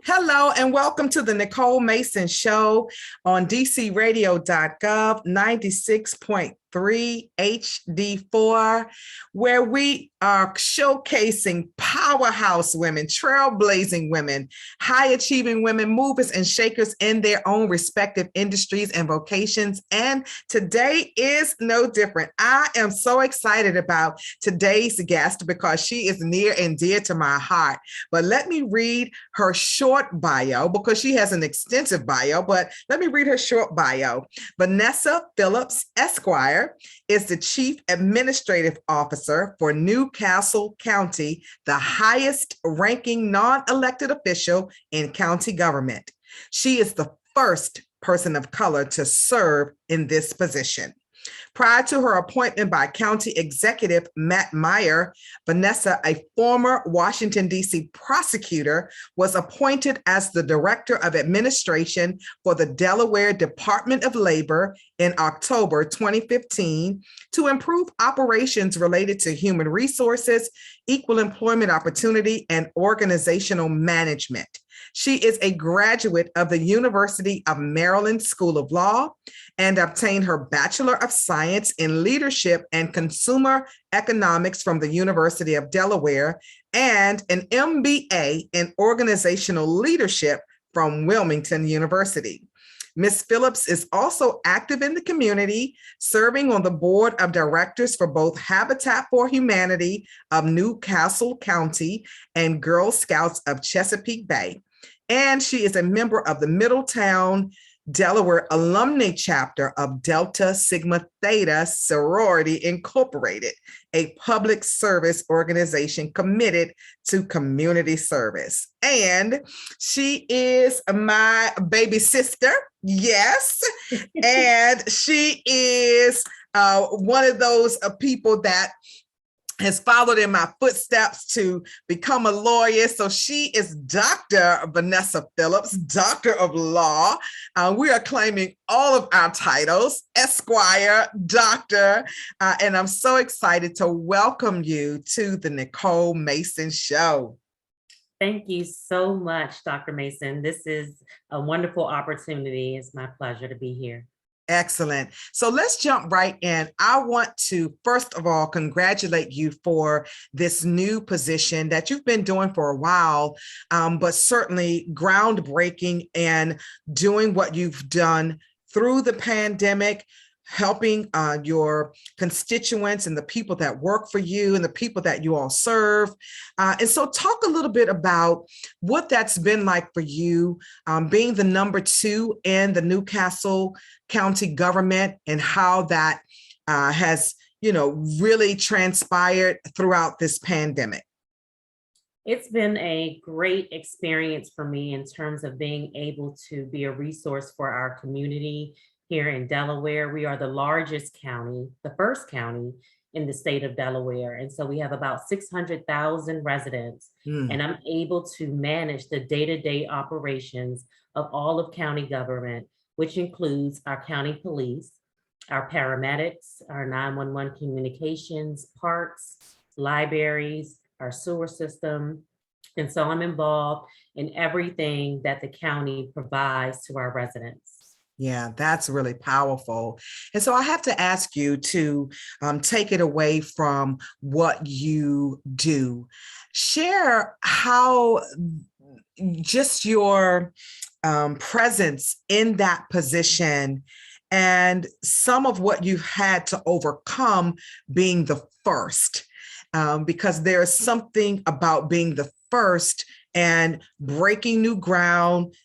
Hello and welcome to the Nicole Mason Show on dcradio.gov 96.3 HD4, where we are showcasing powerhouse women, trailblazing women, high-achieving women, movers and shakers in their own respective industries and vocations. And today is no different. I am so excited about today's guest because she is near and dear to my heart. But let me read her short bio because she has an extensive bio, but let me read her short bio. Vanessa Phillips, Esquire, is the Chief Administrative Officer for Newcastle County, the highest ranking non-elected official in county government. She is the first person of color to serve in this position. Prior to her appointment by County Executive Matt Meyer, Vanessa, a former Washington, D.C. prosecutor, was appointed as the Director of Administration for the Delaware Department of Labor in October 2015 to improve operations related to human resources, equal employment opportunity, and organizational management. She is a graduate of the University of Maryland School of Law and obtained her Bachelor of Science in Leadership and Consumer Economics from the University of Delaware and an MBA in Organizational Leadership from Wilmington University. Ms. Phillips is also active in the community, serving on the board of directors for both Habitat for Humanity of Newcastle County and Girl Scouts of Chesapeake Bay. And she is a member of the Middletown, Delaware alumni chapter of Delta Sigma Theta Sorority Incorporated, a public service organization committed to community service. And she is my baby sister, yes, and she is one of those people that has followed in my footsteps to become a lawyer. So she is Dr. Vanessa Phillips, Doctor of Law. We are claiming all of our titles, Esquire, Doctor, and I'm so excited to welcome you to the Nicole Mason Show. Thank you so much, Dr. Mason. This is a wonderful opportunity. It's my pleasure to be here. Excellent. So let's jump right in. I want to, first of all, congratulate you for this new position that you've been doing for a while, but certainly groundbreaking and doing what you've done through the pandemic, helping your constituents and the people that work for you and the people that you all serve. And so talk a little bit about what that's been like for you, being the number 2 in the Newcastle County government and how that has, really transpired throughout this pandemic. It's been a great experience for me in terms of being able to be a resource for our community here in Delaware. We are the largest county, the first county in the state of Delaware. And so we have about 600,000 residents, and I'm able to manage the day-to-day operations of all of county government, which includes our county police, our paramedics, our 911 communications, parks, libraries, our sewer system. And so I'm involved in everything that the county provides to our residents. Yeah, that's really powerful. And so I have to ask you to take it away from what you do. Share how just your presence in that position and some of what you've had to overcome being the first, because there's something about being the first and breaking new ground,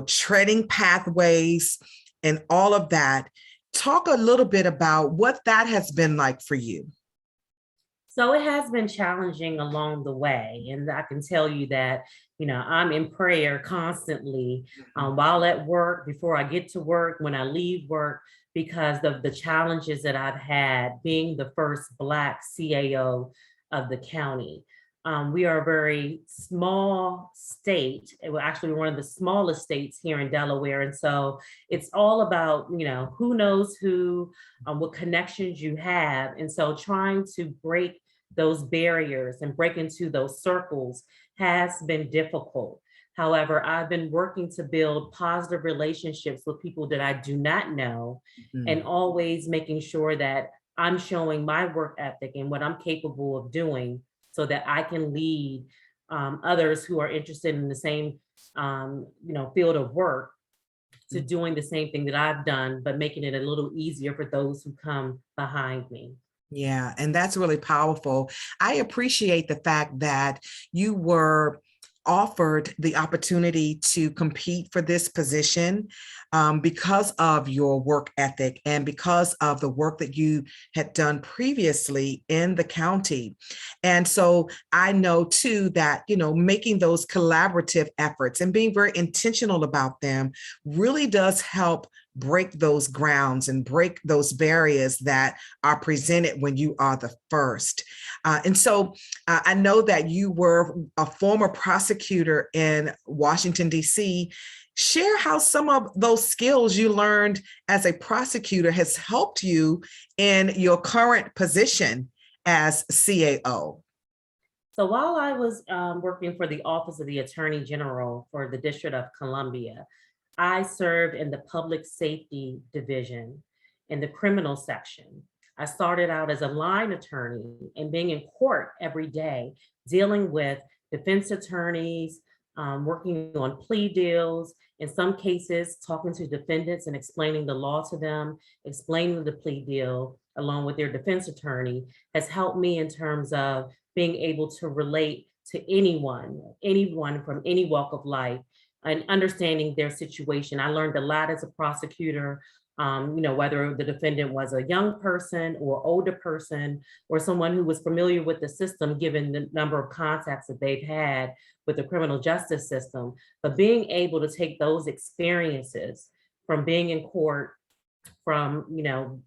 treading pathways and all of that. Talk a little bit about what that has been like for you. So it has been challenging along the way. And I can tell you that, I'm in prayer constantly while at work, before I get to work, when I leave work, because of the challenges that I've had being the first Black CAO of the county. We are a very small state. We're actually one of the smallest states here in Delaware. And so it's all about, who knows who, what connections you have. And so trying to break those barriers and break into those circles has been difficult. However, I've been working to build positive relationships with people that I do not know, and Mhm. always making sure that I'm showing my work ethic and what I'm capable of doing so that I can lead others who are interested in the same field of work to doing the same thing that I've done, but making it a little easier for those who come behind me. Yeah, and that's really powerful. I appreciate the fact that you were offered the opportunity to compete for this position because of your work ethic and because of the work that you had done previously in the county. And so I know too that, making those collaborative efforts and being very intentional about them really does help break those grounds and break those barriers that are presented when you are the first. And so I know that you were a former prosecutor in Washington, D.C. Share how some of those skills you learned as a prosecutor has helped you in your current position as CAO. So while I was working for the Office of the Attorney General for the District of Columbia, I served in the Public Safety Division in the criminal section. I started out as a line attorney and being in court every day, dealing with defense attorneys, working on plea deals, in some cases, talking to defendants and explaining the law to them, explaining the plea deal along with their defense attorney has helped me in terms of being able to relate to anyone from any walk of life and understanding their situation. I learned a lot as a prosecutor, whether the defendant was a young person or older person or someone who was familiar with the system, given the number of contacts that they've had with the criminal justice system. But being able to take those experiences from being in court, from,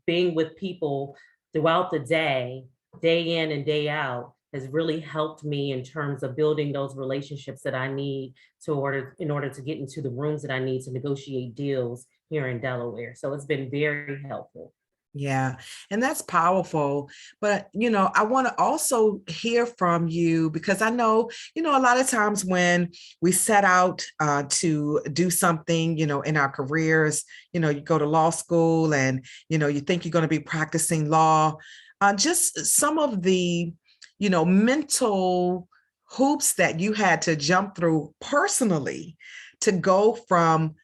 being with people throughout the day in and day out, has really helped me in terms of building those relationships that I need in order to get into the rooms that I need to negotiate deals here in Delaware. So it's been very helpful. Yeah, and that's powerful. But, I want to also hear from you because I know, a lot of times when we set out to do something, in our careers, you go to law school and, you think you're going to be practicing law. Just some of the, mental hoops that you had to jump through personally to go from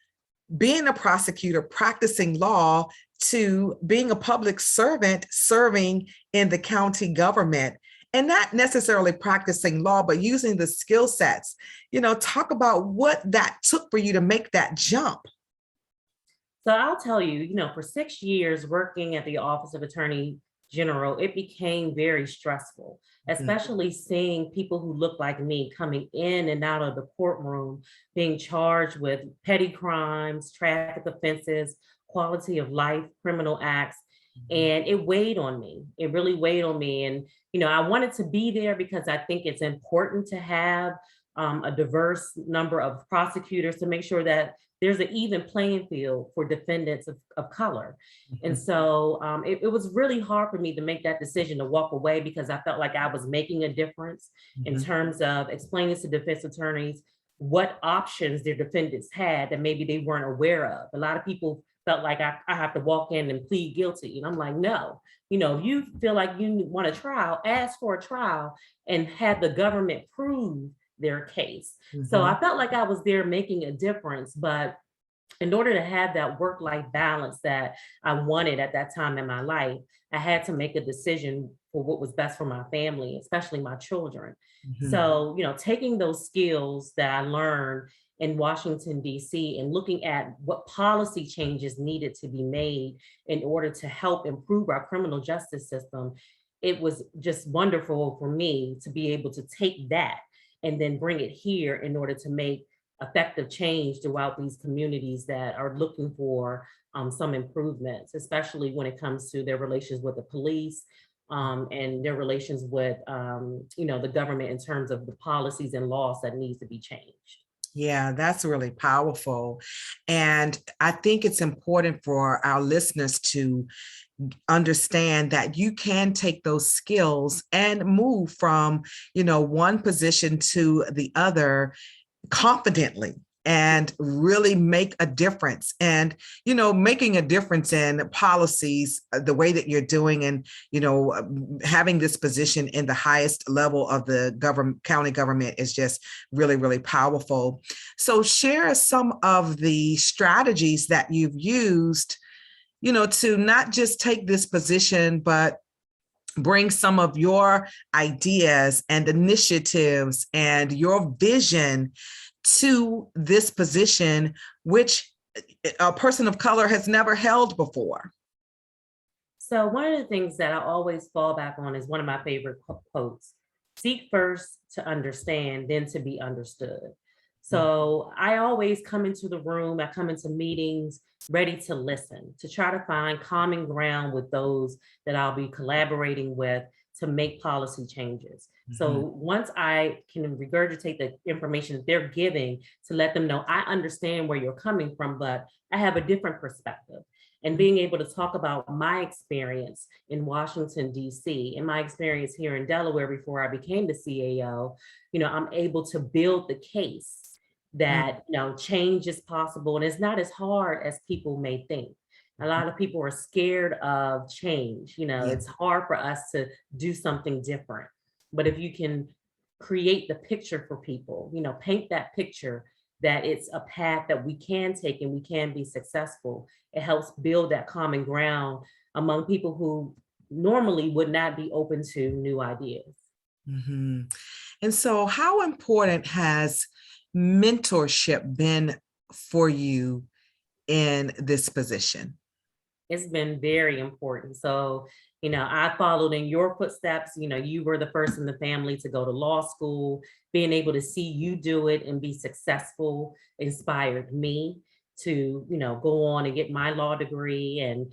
being a prosecutor, practicing law, to being a public servant, serving in the county government, and not necessarily practicing law, but using the skill sets. Talk about what that took for you to make that jump. So I'll tell you, for 6 years working at the Office of Attorney General, it became very stressful, Mhm. especially seeing people who look like me coming in and out of the courtroom, being charged with petty crimes, traffic offenses, quality of life, criminal acts. And it weighed on me. It really weighed on me. And, I wanted to be there because I think it's important to have a diverse number of prosecutors to make sure that there's an even playing field for defendants of color. And Mhm. so it was really hard for me to make that decision to walk away because I felt like I was making a difference in Mhm. terms of explaining to defense attorneys what options their defendants had that maybe they weren't aware of. A lot of people felt like I have to walk in and plead guilty. And I'm like, no, if you feel like you want a trial, ask for a trial and have the government prove their case. So Mhm. I felt like I was there making a difference, but in order to have that work-life balance that I wanted at that time in my life, I had to make a decision for what was best for my family, especially my children. Mhm. So, taking those skills that I learned in Washington, D.C., and looking at what policy changes needed to be made in order to help improve our criminal justice system, it was just wonderful for me to be able to take that and then bring it here in order to make effective change throughout these communities that are looking for some improvements, especially when it comes to their relations with the police and their relations with, the government in terms of the policies and laws that needs to be changed. Yeah, that's really powerful. And I think it's important for our listeners to understand that you can take those skills and move from, one position to the other confidently and really make a difference. And, making a difference in policies, the way that you're doing, and, having this position in the highest level of the county government is just really, really powerful. So share some of the strategies that you've used, to not just take this position, but bring some of your ideas and initiatives and your vision to this position, which a person of color has never held before. So one of the things that I always fall back on is one of my favorite quotes: seek first to understand, then to be understood. So I always come into the room, I come into meetings ready to listen, to try to find common ground with those that I'll be collaborating with to make policy changes. So once I can regurgitate the information that they're giving, to let them know I understand where you're coming from, but I have a different perspective. And being able to talk about my experience in Washington, D.C., and my experience here in Delaware before I became the CAO, I'm able to build the case that, change is possible. And it's not as hard as people may think. A lot of people are scared of change. It's hard for us to do something different. But if you can create the picture for people, paint that picture that it's a path that we can take and we can be successful, it helps build that common ground among people who normally would not be open to new ideas. And so how important has mentorship been for you in this position? It's been very important. So, I followed in your footsteps. You were the first in the family to go to law school. Being able to see you do it and be successful inspired me to, go on and get my law degree and,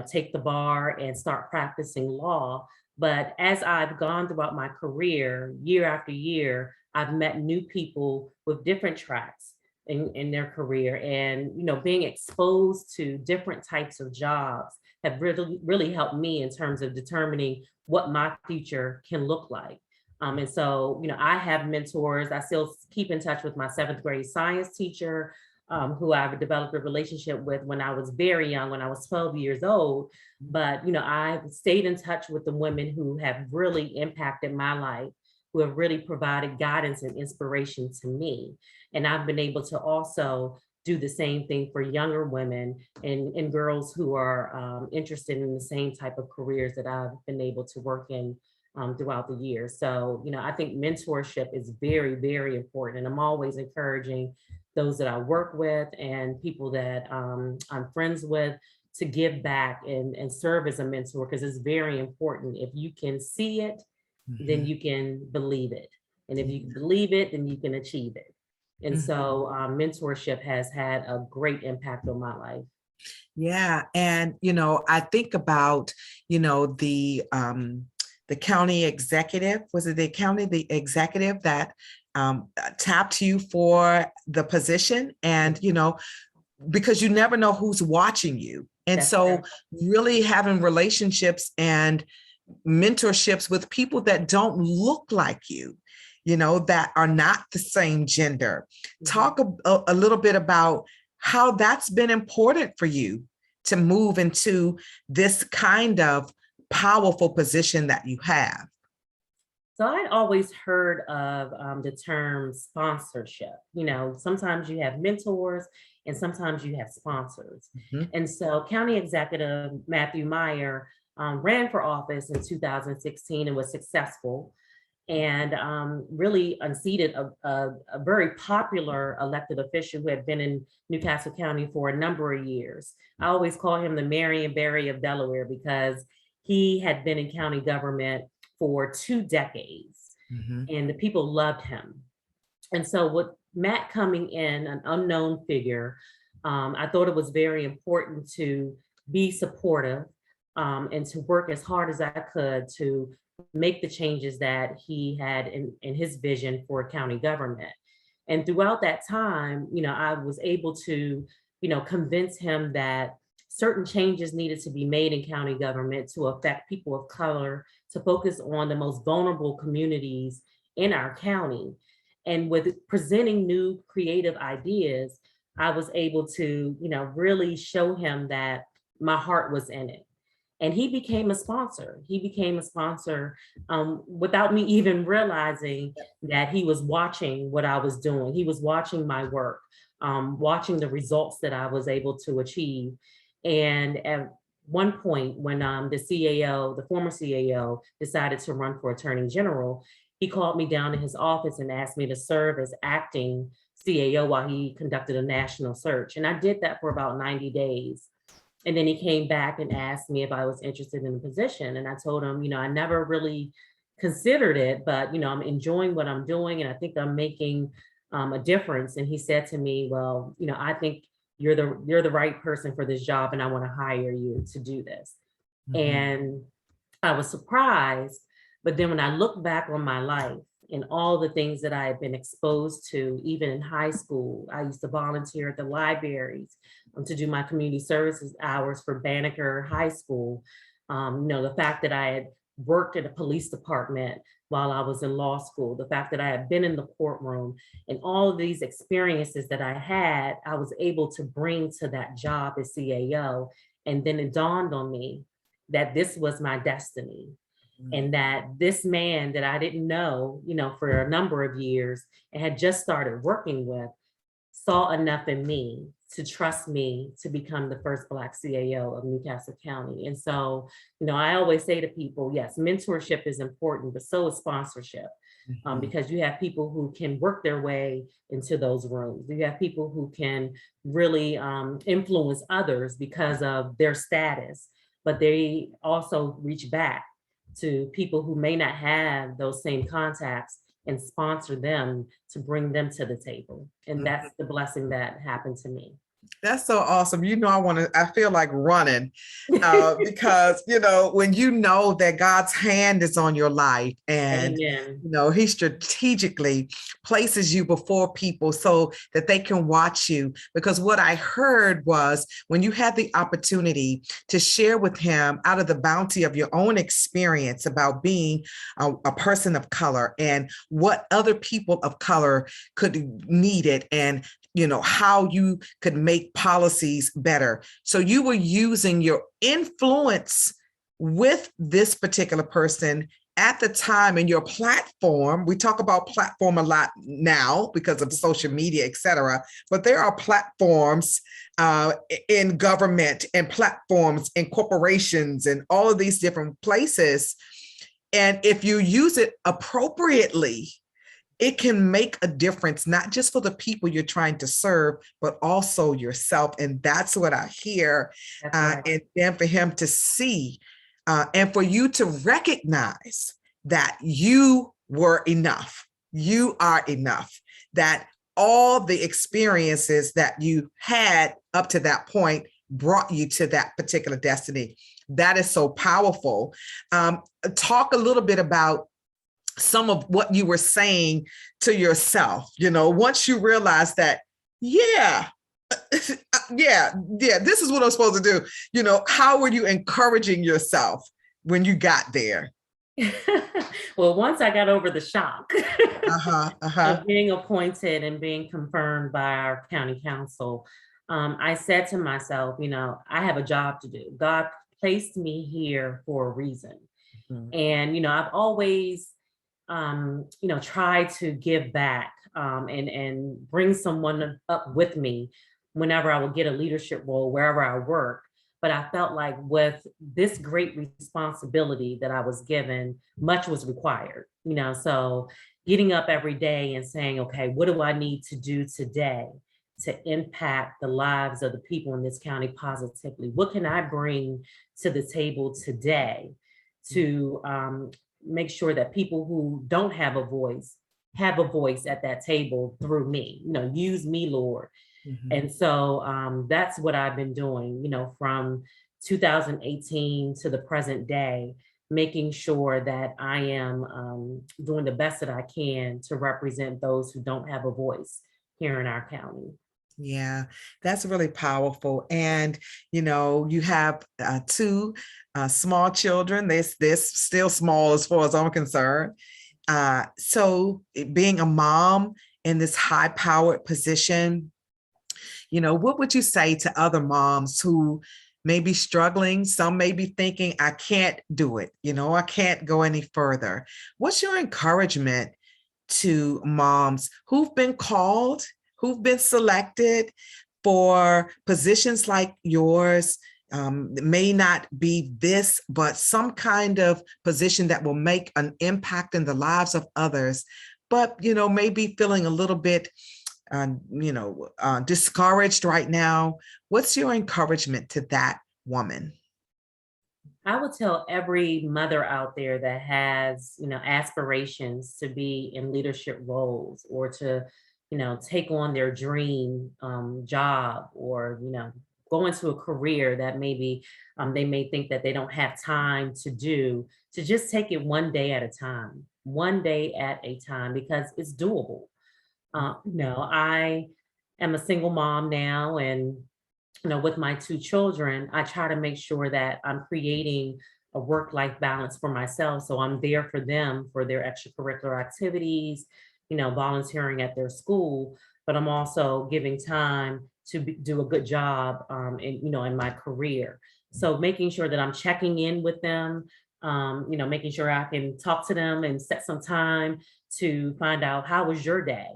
take the bar and start practicing law. But as I've gone throughout my career, year after year, I've met new people with different tracks in their career, and being exposed to different types of jobs have really helped me in terms of determining what my future can look like. And so I have mentors. I still keep in touch with my 7th grade science teacher, who I've developed a relationship with when I was very young, when I was 12 years old. But I've stayed in touch with the women who have really impacted my life, who have really provided guidance and inspiration to me. And I've been able to also do the same thing for younger women and girls who are interested in the same type of careers that I've been able to work in throughout the years. So, I think mentorship is very, very important. And I'm always encouraging those that I work with and people that I'm friends with to give back and serve as a mentor, because it's very important. If you can see it, then you can believe it. And if you believe it, then you can achieve it. And so mentorship has had a great impact on my life. Yeah. And, I think about, the county executive, was it the executive that tapped you for the position? And, because you never know who's watching you. And That's so right. really having relationships and mentorships with people that don't look like you, that are not the same gender. Talk a little bit about how that's been important for you to move into this kind of powerful position that you have. So I'd always heard of the term sponsorship. Sometimes you have mentors and sometimes you have sponsors. And so County Executive Matthew Meyer ran for office in 2016 and was successful, and really unseated a very popular elected official who had been in Newcastle County for a number of years. I always call him the Marion Barry of Delaware, because he had been in county government for 2 decades and the people loved him. And so with Matt coming in, an unknown figure, I thought it was very important to be supportive and to work as hard as I could to make the changes that he had in his vision for county government. And throughout that time, I was able to, convince him that certain changes needed to be made in county government to affect people of color, to focus on the most vulnerable communities in our county. And with presenting new creative ideas, I was able to, really show him that my heart was in it. And he became a sponsor. He became a sponsor without me even realizing that he was watching what I was doing. He was watching my work, watching the results that I was able to achieve. And at one point, when the former CAO, decided to run for Attorney General, he called me down to his office and asked me to serve as acting CAO while he conducted a national search. And I did that for about 90 days. And then he came back and asked me if I was interested in the position. And I told him, I never really considered it, but, I'm enjoying what I'm doing and I think I'm making a difference. And he said to me, well, I think you're the right person for this job and I want to hire you to do this. And I was surprised. But then when I look back on my life and all the things that I had been exposed to, even in high school, I used to volunteer at the libraries to do my community services hours for Banneker High School. The fact that I had worked at a police department while I was in law school, the fact that I had been in the courtroom, and all of these experiences that I had, I was able to bring to that job as CAO. And then it dawned on me that this was my destiny. And that this man that I didn't know, for a number of years and had just started working with, saw enough in me to trust me to become the first Black CAO of Newcastle County. And so, I always say to people, yes, mentorship is important, but so is sponsorship. Because you have people who can work their way into those rooms. You have people who can really influence others because of their status, but they also reach back to people who may not have those same contacts and sponsor them to bring them to the table. And that's the blessing that happened to me. That's so awesome. I feel like running because, when you know that God's hand is on your life and, Amen. he strategically places you before people so that they can watch you. Because what I heard was when you had the opportunity to share with him out of the bounty of your own experience about being a person of color and what other people of color could need it and how you could make policies better. So you were using your influence with this particular person at the time in your platform. We talk about platform a lot now because of social media, et cetera, but there are platforms in government and platforms in corporations and all of these different places. And if you use it appropriately, it can make a difference, not just for the people you're trying to serve, but also yourself. And that's what I hear. Right. And then for him to see and for you to recognize that you were enough, you are enough, that all the experiences that you had up to that point brought you to that particular destiny. That is so powerful. Talk a little bit about some of what you were saying to yourself, once you realize that, yeah, this is what I'm supposed to do. How were you encouraging yourself when you got there? Well, once I got over the shock of being appointed and being confirmed by our county council, I said to myself, I have a job to do. God placed me here for a reason. And, I've always try to give back and bring someone up with me whenever I would get a leadership role, wherever I work. But I felt like with this great responsibility that I was given, much was required, so getting up every day and saying, okay, what do I need to do today to impact the lives of the people in this county positively? What can I bring to the table today to make sure that people who don't have a voice at that table through me, use me, Lord. And so that's what I've been doing, from 2018 to the present day, making sure that I am doing the best that I can to represent those who don't have a voice here in our county. Yeah, that's really powerful. And, you have two small children. They're still small as far as I'm concerned. So being a mom in this high-powered position, what would you say to other moms who may be struggling? Some may be thinking, I can't do it. I can't go any further. What's your encouragement to moms who've been called, who've been selected for positions like yours? It may not be this, but some kind of position that will make an impact in the lives of others, but, maybe feeling a little bit discouraged right now. What's your encouragement to that woman? I would tell every mother out there that has, aspirations to be in leadership roles or to, take on their dream job or, go into a career that maybe they may think that they don't have time to do, to just take it one day at a time, because it's doable. I am a single mom now, and with my two children, I try to make sure that I'm creating a work-life balance for myself. So I'm there for them for their extracurricular activities, volunteering at their school, but I'm also giving time to do a good job in my career. So making sure that I'm checking in with them, making sure I can talk to them and set some time to find out, how was your day?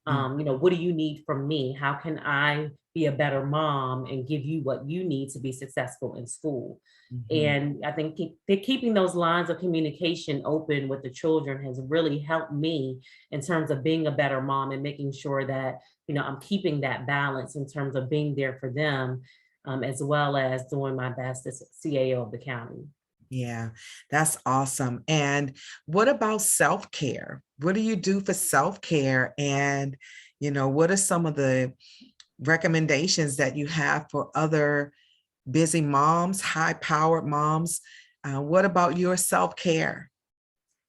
What do you need from me? How can I be a better mom and give you what you need to be successful in school? Mhm. And I think keeping those lines of communication open with the children has really helped me in terms of being a better mom and making sure that, I'm keeping that balance in terms of being there for them, as well as doing my best as CAO of the county. Yeah, that's awesome. And what about self-care? What do you do for self-care? And, what are some of the recommendations that you have for other busy moms, high-powered moms? What about your self-care?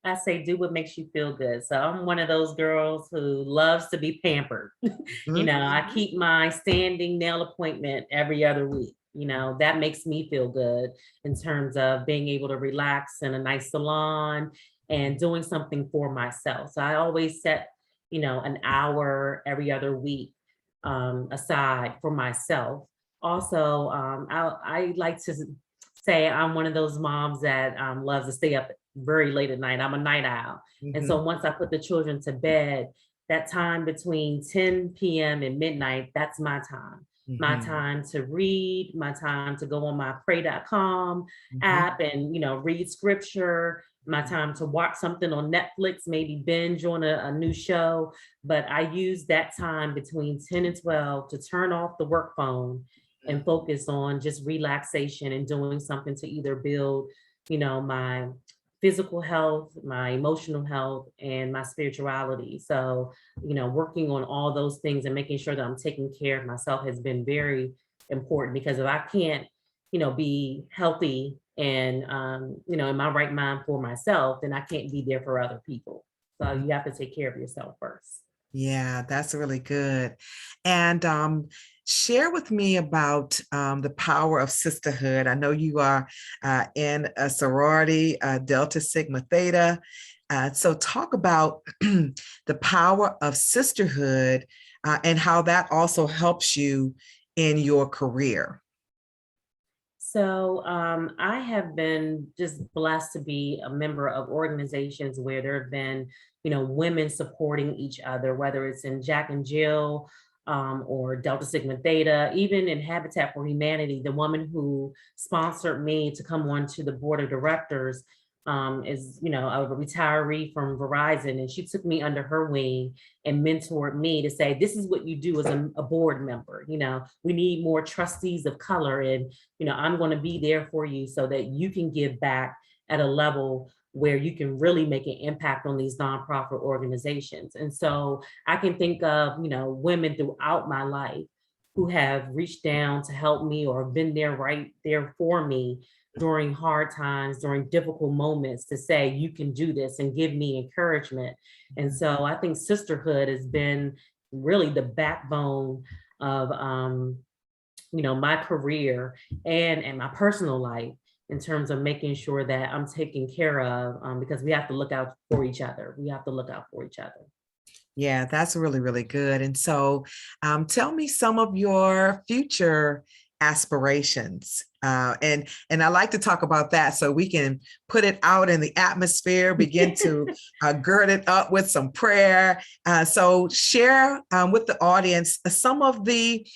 I say do what makes you feel good. So I'm one of those girls who loves to be pampered. Mhm. I keep my standing nail appointment every other week. That makes me feel good in terms of being able to relax in a nice salon and doing something for myself. So I always set, an hour every other week aside for myself. Also, I like to say I'm one of those moms that loves to stay up very late at night. I'm a night owl. And Mhm. so once I put the children to bed, that time between 10 p.m. and midnight, that's my Mhm. time to read, my time to go on my pray.com Mhm. app and, read scripture, my time to watch something on Netflix, maybe binge on a new show. But I use that time between 10 and 12 to turn off the work phone and focus on just relaxation and doing something to either build, my physical health, my emotional health, and my spirituality. So, working on all those things and making sure that I'm taking care of myself has been very important, because if I can't, be healthy and, in my right mind for myself, then I can't be there for other people. So you have to take care of yourself first. Yeah, that's really good. And share with me about the power of sisterhood. I know you are in a sorority, Delta Sigma Theta. So talk about the power of sisterhood and how that also helps you in your career. So I have been just blessed to be a member of organizations where there have been, women supporting each other, whether it's in Jack and Jill or Delta Sigma Theta, even in Habitat for Humanity. The woman who sponsored me to come on to the board of directors is, a retiree from Verizon, and she took me under her wing and mentored me to say, this is what you do as a board member. We need more trustees of color, and I'm going to be there for you so that you can give back at a level where you can really make an impact on these nonprofit organizations. And so I can think of, women throughout my life who have reached down to help me or been there right there for me during hard times, during difficult moments, to say, you can do this, and give me encouragement. And so I think sisterhood has been really the backbone of, my career and my personal life, in terms of making sure that I'm taken care of, because we have to look out for each other. We have to look out for each other. Yeah, that's really, really good. And so tell me some of your future aspirations. And I like to talk about that so we can put it out in the atmosphere, begin to gird it up with some prayer. So share with the audience some of the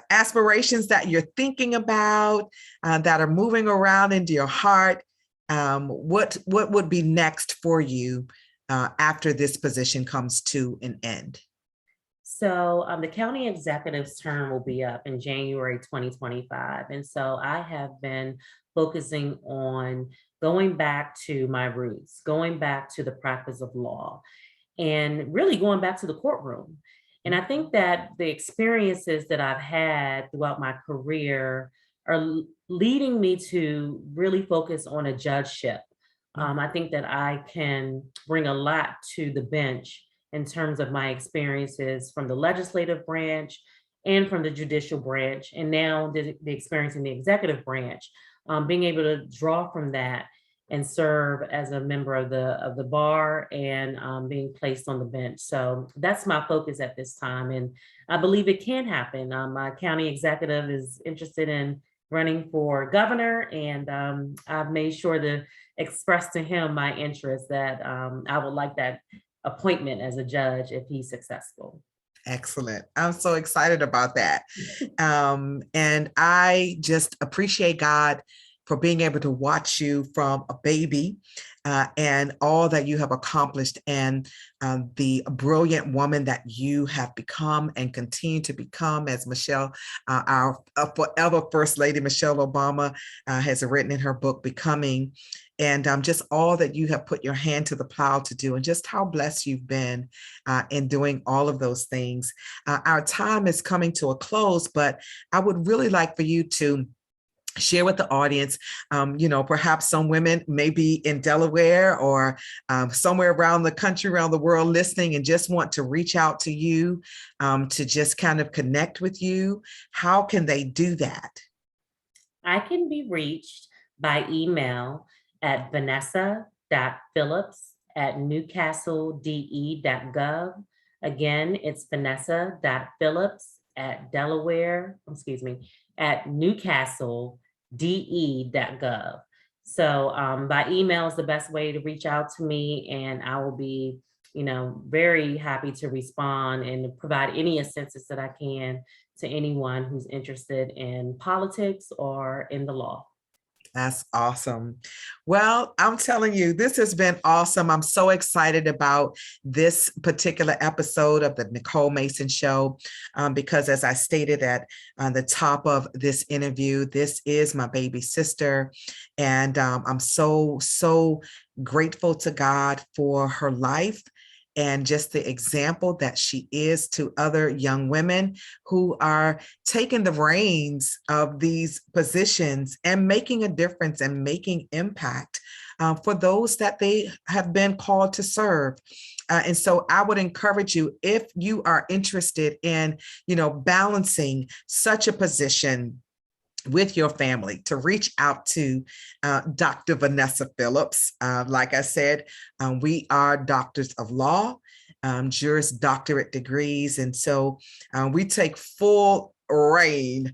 aspirations that you're thinking about, that are moving around into your heart. What would be next for you after this position comes to an end? So the county executive's term will be up in January 2025. And so I have been focusing on going back to my roots, going back to the practice of law, and really going back to the courtroom. And I think that the experiences that I've had throughout my career are leading me to really focus on a judgeship. I think that I can bring a lot to the bench in terms of my experiences from the legislative branch and from the judicial branch, and now the experience in the executive branch, being able to draw from that and serve as a member of the bar and being placed on the bench. So that's my focus at this time, and I believe it can happen. My county executive is interested in running for governor, and I've made sure to express to him my interest that I would like that appointment as a judge if he's successful. Excellent. I'm so excited about that. And I just appreciate God for being able to watch you from a baby and all that you have accomplished, and the brilliant woman that you have become and continue to become, as Michelle, our forever First Lady Michelle Obama has written in her book, Becoming, and just all that you have put your hand to the plow to do, and just how blessed you've been in doing all of those things. Our time is coming to a close, but I would really like for you to share with the audience, perhaps some women may be in Delaware or somewhere around the country, around the world listening, and just want to reach out to you to just kind of connect with you. How can they do that? I can be reached by email at vanessa.phillips@newcastlede.gov. Again, it's vanessa.phillips@newcastlede.gov. So by email is the best way to reach out to me, and I will be, very happy to respond and provide any assistance that I can to anyone who's interested in politics or in the law. That's awesome. Well, I'm telling you, this has been awesome. I'm so excited about this particular episode of the Nicole Mason Show, because as I stated at the top of this interview, this is my baby sister. And I'm so, so grateful to God for her life and just the example that she is to other young women who are taking the reins of these positions and making a difference and making impact for those that they have been called to serve. And so I would encourage you, if you are interested in, balancing such a position with your family, to reach out to Dr. Vanessa Phillips. Like I said, we are doctors of law, Juris Doctorate degrees. And so we take full reign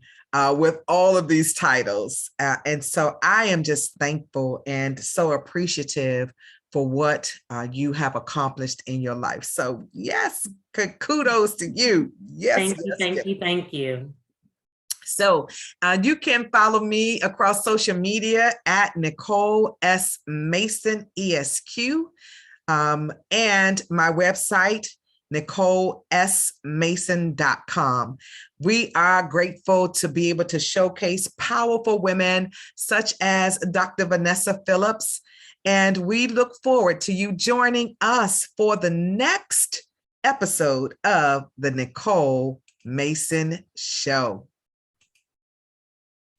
with all of these titles. And so I am just thankful and so appreciative for what you have accomplished in your life. So yes, kudos to you. Yes. Thank you. So you can follow me across social media at Nicole S. Mason, ESQ, and my website, NicoleSMason.com. We are grateful to be able to showcase powerful women such as Dr. Vanessa Phillips, and we look forward to you joining us for the next episode of the Nicole Mason Show.